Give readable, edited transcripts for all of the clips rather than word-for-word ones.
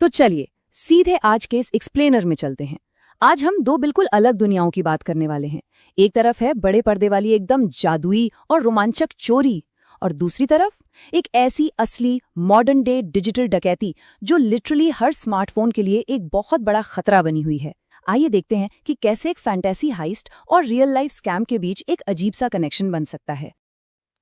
तो चलिए सीधे आज के इस एक्सप्लेनर में चलते हैं। आज हम दो बिल्कुल अलग दुनियाओं की बात करने वाले हैं। एक तरफ है बड़े पर्दे वाली एकदम जादुई और रोमांचक चोरी, और दूसरी तरफ एक ऐसी असली मॉडर्न डे डिजिटल डकैती जो लिटरली हर स्मार्टफोन के लिए एक बहुत बड़ा खतरा बनी हुई है। आइए देखते हैं कि कैसे एक फैंटेसी हाइस्ट और रियल लाइफ स्कैम के बीच एक अजीब सा कनेक्शन बन सकता है।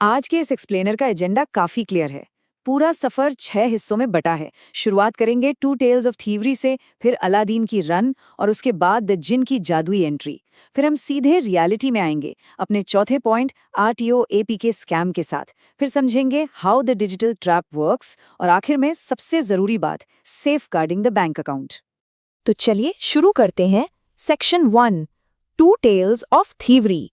आज के इस एक्सप्लेनर का एजेंडा काफी क्लियर है। पूरा सफर 6 हिस्सों में बटा है। शुरुआत करेंगे 2 टेल्स ऑफ थीवरी से, फिर अलादीन की रन और उसके बाद द जिन की जादुई एंट्री। फिर हम सीधे रियलिटी में आएंगे अपने चौथे पॉइंट RTO APK स्कैम के साथ। फिर समझेंगे how the digital trap works और आखिर में सबसे जरूरी बात, safeguarding the bank account. तो चलिए शुरू करते हैं। Section 1, 2 tales of thievery.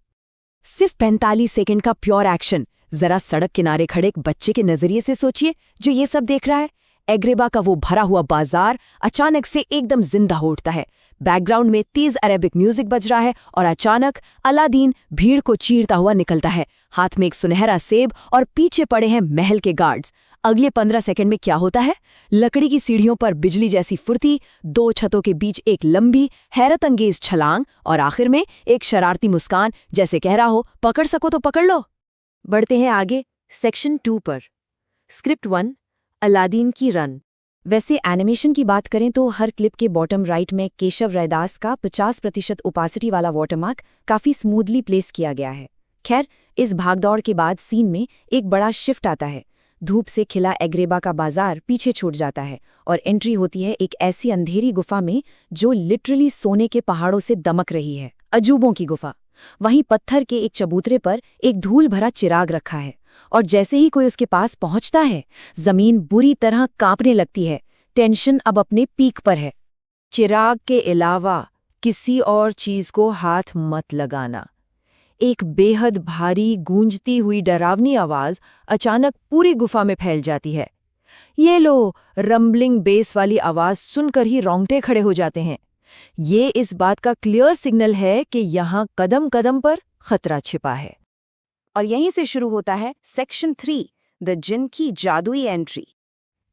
सिर्फ 45 सेकंड का प्योर एक्शन। जरा सड़क किनारे खड़े एक बच्चे के नजरिए से सोचिए जो ये सब देख रहा है। एग्रेबा का वो भरा हुआ बाजार अचानक से एकदम जिंदा हो उठता है। बैकग्राउंड में तेज अरेबिक म्यूजिक बज रहा है और अचानक अलादीन भीड़ को चीरता हुआ निकलता है, हाथ में एक सुनहरा सेब और पीछे पड़े हैं महल के गार्ड्स। अगले 15 सेकंड में क्या होता है? लकड़ी की सीढ़ियों पर बिजली जैसी फुर्ती, 2 छतों के बीच एक लंबी हैरत अंगेज छलांग और आखिर में एक शरारती मुस्कान, जैसे कह रहा हो पकड़ सको तो पकड़ लो। बढ़ते हैं आगे सेक्शन 2 पर। स्क्रिप्ट 1, अलादीन की रन। वैसे एनिमेशन की बात करें तो हर क्लिप के बॉटम राइट में केशव रैदास का 50% ओपासिटी वाला वाटरमार्क काफी स्मूथली प्लेस किया गया है। खैर, इस भागदौड़ के बाद सीन में एक बड़ा शिफ्ट आता है। धूप से खिला एग्रेबा का बाजार पीछे छूट जाता है और एंट्री होती है एक ऐसी अंधेरी गुफा में जो लिटरली सोने के पहाड़ों से दमक रही है। अजूबों की गुफा। वहीं पत्थर के एक चबूतरे पर एक धूल भरा चिराग रखा है और जैसे ही कोई उसके पास पहुंचता है, जमीन बुरी तरह कांपने लगती है। टेंशन अब अपने पीक पर है। चिराग के अलावा किसी और चीज को हाथ मत लगाना। एक बेहद भारी गूंजती हुई डरावनी आवाज अचानक पूरी गुफा में फैल जाती है। ये लो, रंबलिंग बेस वाली आवाज सुनकर ही रोंगटे खड़े हो जाते हैं। ये इस बात का क्लियर सिग्नल है कि यहाँ कदम कदम पर खतरा छिपा है। और यहीं से शुरू होता है सेक्शन 3, द जिन की जादुई एंट्री।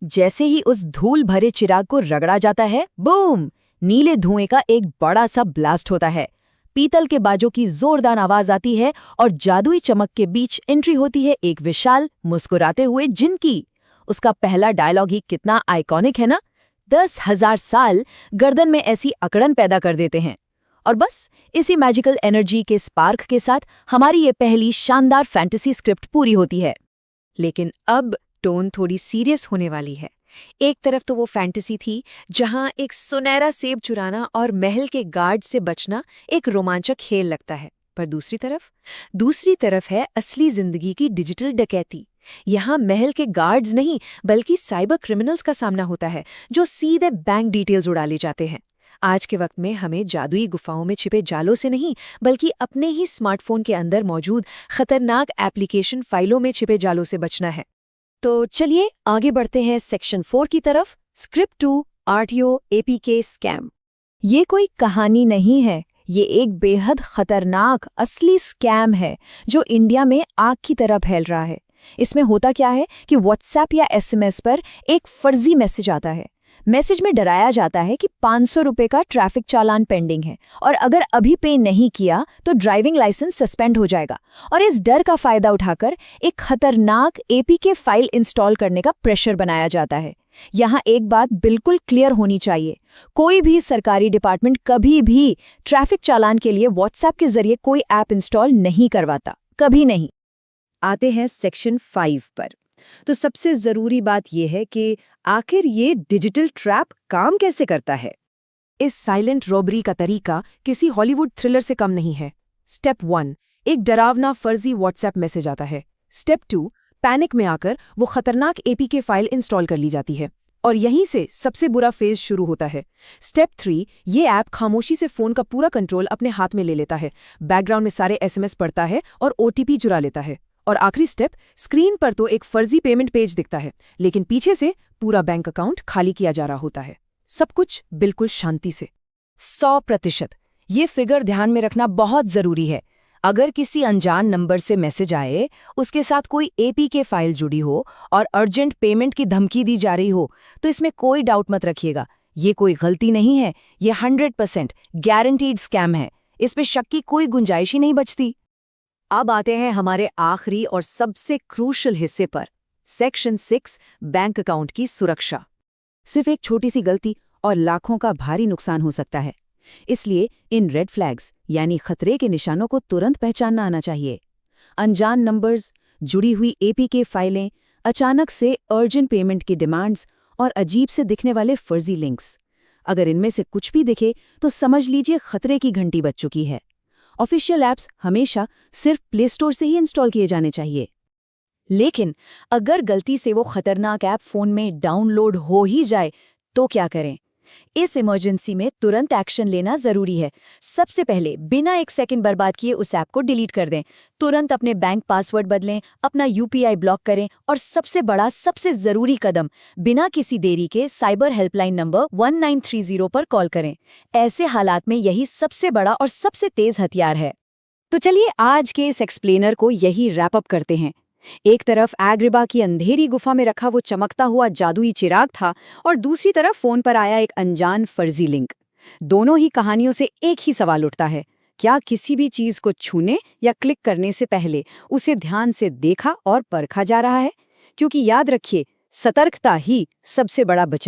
जैसे ही उस धूल भरे चिराग को रगड़ा जाता है, बूम! नीले धुएं का एक बड़ा सा ब्लास्ट होता है। पीतल के बाजों की जोरदार आवाज आती है और जादुई चमक के बीच एंट्री होती है एक विशाल मुस्कुराते हुए जिन की। उसका पहला डायलॉग ही कितना आइकॉनिक है ना। 10,000 साल गर्दन में ऐसी अकड़न पैदा कर देते हैं। और बस इसी मैजिकल एनर्जी के स्पार्क के साथ हमारी ये पहली शानदार फैंटेसी स्क्रिप्ट पूरी होती है। लेकिन अब टोन थोड़ी सीरियस होने वाली है। एक तरफ तो वो फैंटेसी थी जहां एक सुनहरा सेब चुराना और महल के गार्ड से बचना एक रोमांचक खेल लगता है, पर दूसरी तरफ है असली जिंदगी की डिजिटल डकैती। यहाँ महल के गार्ड्स नहीं बल्कि साइबर क्रिमिनल्स का सामना होता है जो सीधे बैंक डिटेल्स उड़ा ले जाते हैं। आज के वक्त में हमें जादुई गुफाओं में छिपे जालों से नहीं बल्कि अपने ही स्मार्टफोन के अंदर मौजूद खतरनाक एप्लीकेशन फाइलों में छिपे जालों से बचना है। तो चलिए आगे बढ़ते हैं सेक्शन 4 की तरफ। Script 2, RTO APK scam. ये कोई कहानी नहीं है, ये एक बेहद खतरनाक असली स्कैम है जो इंडिया में आग की तरह फैल रहा है। इसमें होता क्या है कि व्हाट्सएप या SMS पर एक फर्जी मैसेज आता है। मैसेज में डराया जाता है कि 500 रुपये का ट्रैफिक चालान पेंडिंग है और अगर अभी पे नहीं किया तो ड्राइविंग लाइसेंस सस्पेंड हो जाएगा। और इस डर का फायदा उठाकर एक खतरनाक APK फाइल इंस्टॉल करने का प्रेशर बनाया जाता है। यहाँ एक बात बिल्कुल क्लियर होनी चाहिए, कोई भी सरकारी डिपार्टमेंट कभी भी ट्रैफिक चालान के लिए व्हाट्सएप के जरिए कोई ऐप इंस्टॉल नहीं करवाता, कभी नहीं। आते हैं सेक्शन 5 पर। तो सबसे जरूरी बात यह है कि आखिर ये डिजिटल ट्रैप काम कैसे करता है। इस साइलेंट रॉबरी का तरीका किसी हॉलीवुड थ्रिलर से कम नहीं है। स्टेप 1, एक डरावना फर्जी व्हाट्सएप मैसेज आता है। स्टेप 2, पैनिक में आकर वो खतरनाक APK फाइल इंस्टॉल कर ली जाती है और यहीं से सबसे बुरा फेज शुरू होता है। स्टेप 3, ये ऐप खामोशी से फोन का पूरा कंट्रोल अपने हाथ में ले लेता है, बैकग्राउंड में सारे SMS पढ़ता है और OTP चुरा लेता है। और आखिरी स्टेप, स्क्रीन पर तो एक फर्जी पेमेंट पेज दिखता है लेकिन पीछे से पूरा बैंक अकाउंट खाली किया जा रहा होता है। सब कुछ बिल्कुल शांति से। 100%। ये फिगर ध्यान में रखना बहुत जरूरी है। अगर किसी अनजान नंबर से मैसेज आए, उसके साथ कोई एपीके फाइल जुड़ी हो और अर्जेंट पेमेंट की धमकी दी जा रही हो, तो इसमें कोई डाउट मत रखिएगा। ये कोई गलती नहीं है, ये 100% गारंटीड स्कैम है। इसमें शक की कोई गुंजाइश ही नहीं बचती। अब आते हैं हमारे आखिरी और सबसे क्रूशल हिस्से पर, सेक्शन 6, बैंक अकाउंट की सुरक्षा। सिर्फ एक छोटी सी गलती और लाखों का भारी नुकसान हो सकता है। इसलिए इन रेड फ्लैग्स यानी खतरे के निशानों को तुरंत पहचानना आना चाहिए। अनजान नंबर्स, जुड़ी हुई एपीके फाइलें, अचानक से अर्जेंट पेमेंट की डिमांड्स और अजीब से दिखने वाले फर्जी लिंक्स। अगर इनमें से कुछ भी दिखे तो समझ लीजिए खतरे की घंटी बज चुकी है। ऑफिशियल ऐप्स हमेशा सिर्फ प्ले स्टोर से ही इंस्टॉल किए जाने चाहिए। लेकिन अगर गलती से वो खतरनाक ऐप फोन में डाउनलोड हो ही जाए तो क्या करें? इस इमरजेंसी में तुरंत एक्शन लेना जरूरी है। सबसे पहले बिना एक सेकंड बर्बाद किए उस ऐप को डिलीट कर दें। तुरंत अपने बैंक पासवर्ड बदलें, अपना यूपीआई ब्लॉक करें और सबसे बड़ा, सबसे जरूरी कदम, बिना किसी देरी के साइबर हेल्पलाइन नंबर 1930 पर कॉल करें। ऐसे हालात में यही सबसे बड़ा और सबसे तेज हथियार है। तो चलिए आज के इस एक्सप्लेनर को यही रैप अप करते हैं। एक तरफ एग्रिबा की अंधेरी गुफा में रखा वो चमकता हुआ जादुई चिराग था और दूसरी तरफ फोन पर आया एक अनजान फर्जी लिंक। दोनों ही कहानियों से एक ही सवाल उठता है, क्या किसी भी चीज को छूने या क्लिक करने से पहले उसे ध्यान से देखा और परखा जा रहा है? क्योंकि याद रखिए, सतर्कता ही सबसे बड़ा बचाव